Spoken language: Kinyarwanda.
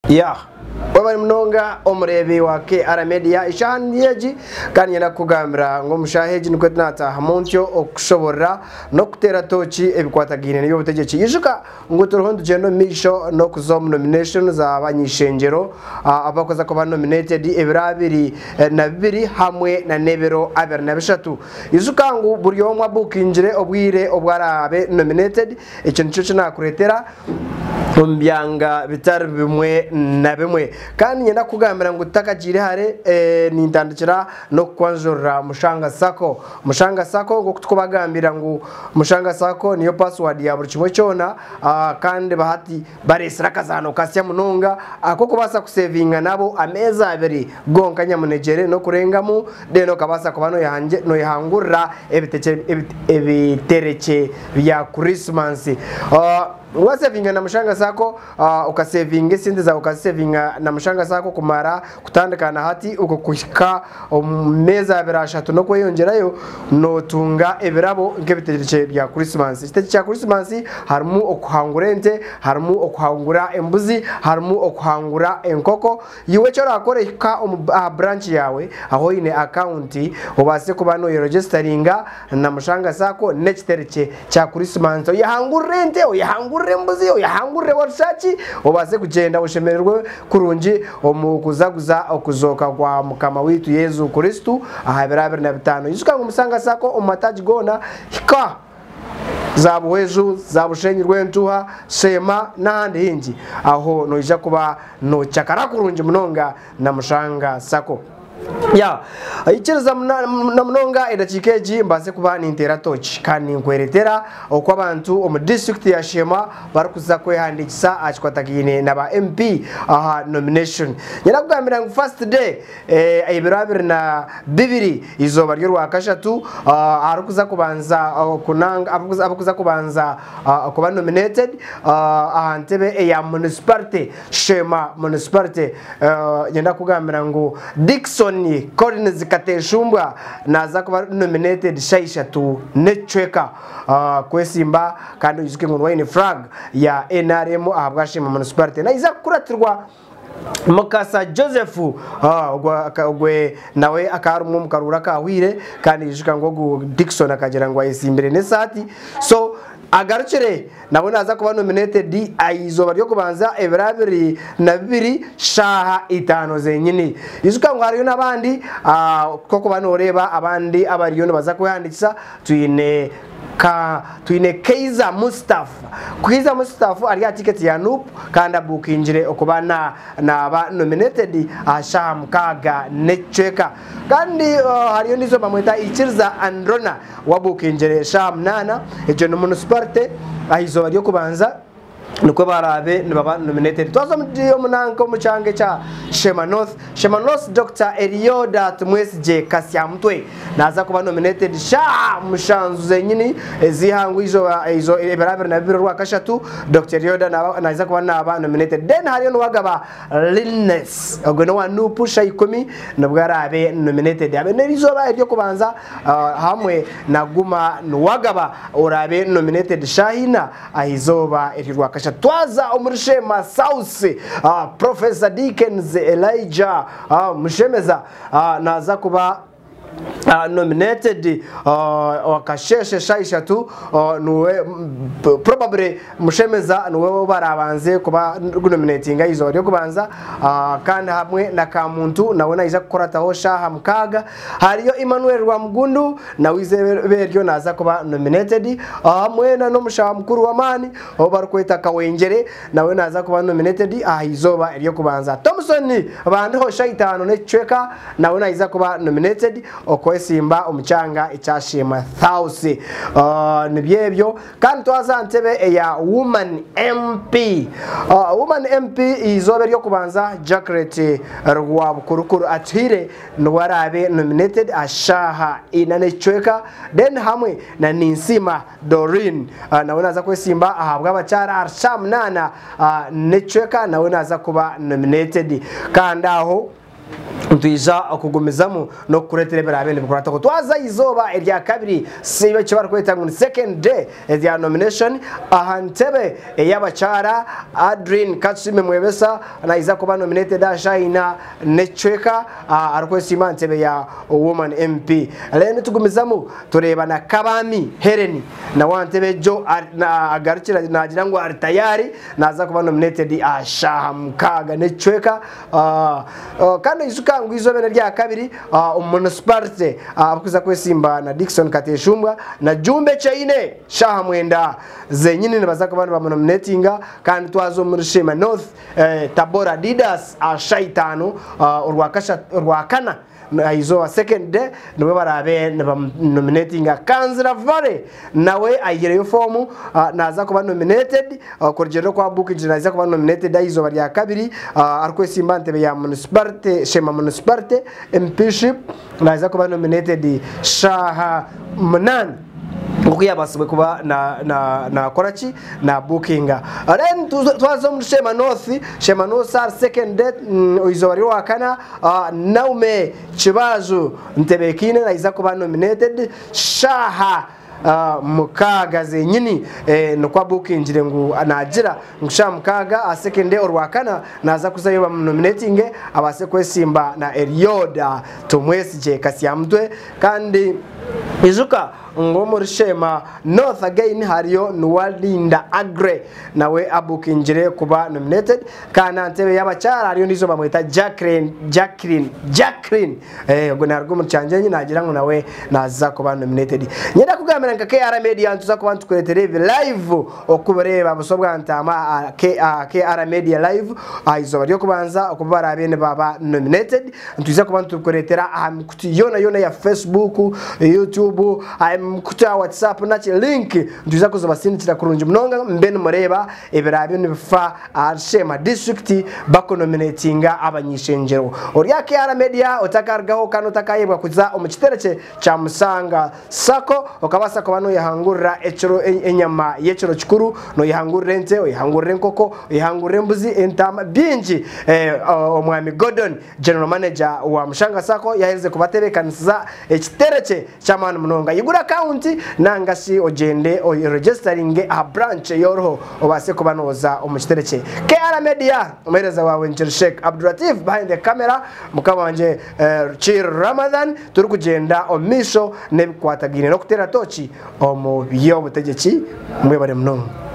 Yeah. Wabari mnonga omurebe wa KR Media ishani yeji kandi yena kugambira ngo mushaheji niko tunata hamontyo okushobora no kutera tochi ebikwatagine niyo butegeki yishuka ngo turuhondo gendo misho no kuzom nomination za abanyishengero abakoza ko nominated ebirabiri na bibiri hamwe na nebero abiri na bishatu yishuka ngo buri yomwa bookinjire obwire obwarabe nominated ikintu cyo nakuretera umbyanga bitari bimwe na bimwe kandi nyenda kugambira ngo utakagire hare nindandikira no kwanjura Mushanga Sako ngo tukubagambira ngo Mushanga Sako niyo password ya buri kimwe cyona kandi bahati baresera kazano kasya munonga akoko basa kusevinga nabo ameza abiri gonka nyamunegere no kurengamo deno kabasa kubano yanje no yahangurira ebitereke bya Christmas wasevinga na Mushanga Sako ukasevinga sinde za ukasevinga na Mushanga Sako kumara kutandikana hati uko kushika meza birashatu no kweyongerayo no tunga ebirabo nk'ebitereke bya Christmas igiteke cya Christmas harimo okuhangurente harimo okuhangura embuzi harimo okuhangura enkoko yiwe cyo rakoreka branch yawe aho ine account ubase kuba no registeringa na Mushanga Sako n'ekitereke cya Christmas yahangurente rembuzi yahangure warshachi obaze kugenda ushemererwe kurungi omukuzaguza okuzoka kwa mukama witu Yezu Kristu ahabirabiri na bitano yisuka ngo Mushanga Sako omataji gona hika zabuheju zabushenyirwe ntuha shema nahandi hingi aho noija kuba no cyakara kurungi munonga na Mushanga Sako ya ichiriza na mnonga edachikeji mbase kuba nintera touch kandi nkweretera okwa abantu omu district ya Shema barukuza kwehandikisa achikwatagine naba MP nomination nyina kugambira ngo first day ebirabiri na bibiri izoba ryo rwakashatu arukuza kubanza kunanga abukuza kubanza kuba nominated ahantebe ya municipality Shema municipality nyina kugambira ngo Dickson Collins Zikateshumbwa naza kuba nominated shaishatu nechweka kwesimba kandi yizike ngo wine flag ya NRM ahabwashima municipality na iza kuratirwa Mukasa Joseph gwe nawe akarumwe mukarura kahwire kandi yishika ngo Dickson akagera ngo ayisimbire nesati so agarukire nabona aza kuba nominated aizoba ryo kubanza ebirabiri na bibiri shaha itano zenyini yisuka ngo hariyo nabandi koko banoreba abandi abariyo baza kuhandikisa tuine Kaiza Mustafa ari ya ticket ya NUP kandi bookinjire okubana naba nominated asha mukaga necheka kandi hariyo nizo bamwita Ichirza Androna wa bookinjire sha mnana ejo no municipality ahizo ryo kubanza nuko barabe nibaba nominated twazo mudiyo munanko muchange cha Shema North Dr. Elioda Tumwesije Kasyamtwe naza kuba nominated sha mushanzu zenyini ezihangu izo ebirabiri na bibiri rwakashatu Dr. Elioda naza kuba naba nominated then hariyo nwagaba Linnes ogeno wa nupusha 10 nabwarabe nominated abe nerizoba ryo kubanza hamwe naguma nwagaba orabe nominated Shahina ahizoba erirwakashatu twaza umurishema South Professor Dickens Elijah Mushemeza naza kuba nominated wakasheshe shaishatu nuwe probably Mushemeza nuwe barabanze kuba nominating izo ryo kubanza kandi hamwe na kamuntu nawe iza gukorataho shaha mukaga hariyo Emmanuel Rwamugundu nawize beryo naza kuba nominated hamwe na no mushaha mukuru wa mani barukweta Kawengere nawe naza kuba nominated izoba ryo kubanza Thompson bandeho shaitano nechweka nawe iza kuba nominated okwesimba umucanga icyashima Thausi nibyebyo kandi twazantebe ya woman MP izobe ryo kubanza Jacqueline Rwabukurukuru atire nwarabe nominated ashaha inanechweka then hamwe na Ninsima Doreen nawe naza kwesimba ahabwa abacyara arshamnana nechweka nawe naza kuba nominated kandi aho tuija okugumizamo no kureterebera abene bukurata ko twaza izoba erya kabiri sibe kibara kweta ngo second day erya nomination ahantebe y'abacara Adrien Katsime Mwebesa na iza kuba nominated Shaina Nechweka arkwesima ntebe ya woman MP lene tugumizamo tureba na Kabami Hereni na wantebe jo na agarukira nagira ngo ari tayari naza kuba nominated Ashaha Mukaga Nechweka kandi isuka ngwizo bene rya kabiri municipality abakuza kwesimba na Dickson Kateshumbwa na Jumbe Chaine Shaha Mwenda zenyine bazaka abantu ba nominatinga kandi twazo muri Shema North Tabora Didas Shaitano urwakana izo wa second day niwe barabe nominatinga Kanzira Valley nawe ayireyo form naza kuba nominated kurugero kwa booking naza kuba nominated izo bari ya kabiri arkwesimba ntebe ya municipality Shema municipality MPship naza kuba nominated Shaha Mnan ukuya baswe kuba na korachi na bookinga then twazo mu Shema North sar second date izo bari wakana naume chibazo ntebekine na iza kuba nominated Shaha Mukaga zenyini no kwa booking ngire ngo anagira ngusha Mukaga second day orwakana naza kuzayo nominating abase kwesimba na Elioda Tomwesije Kasyamtwe kandi izuka ngo muri Shema North again hariyo Nuwalinda Agre nawe abukinjire kuba nominated kana ntebe y'abacara hariyo nizo bamwita Jacqueline ubwo narwo mu cyanjye nagira ngo nawe naza kuba nominated nyenda kugamira nka KR Media ntuza kuba tukuretere live okubareba busobwa ntama KR Media live izo bariyo kubanza okubara abene baba nominated ntuza kuba tukuretera yona ya Facebook YouTube kuta WhatsApp nachi link ntuza kuzabasindikira kurunje mnonga mbene mureba ebirabe nibifa Shema district bako nominatinga abanyishenjero orya KR Media utakargaho kano takayebwa kuza omukitereke cha Musanga Sako okabasa ko bano yahangurira ecero enyama yecero kikuru no yahangurira ente oyahangurira nkoko oyahangurira mbuzi entama binji omwami Gordon general manager wa Mushanga Sako yaheze kubaterekanisa ekitereke cha manu mnonga yigura county nangasi ogende o registering a branch yoroho obase kubanoza omukitereke KR Media omereza wawe Njeri Sheikh Abdulatif behind the camera mukabanje Chir Ramadan turi kugenda omisho nebikwatagine no kutera tochi omu biyo butegeki mwe bare mnonga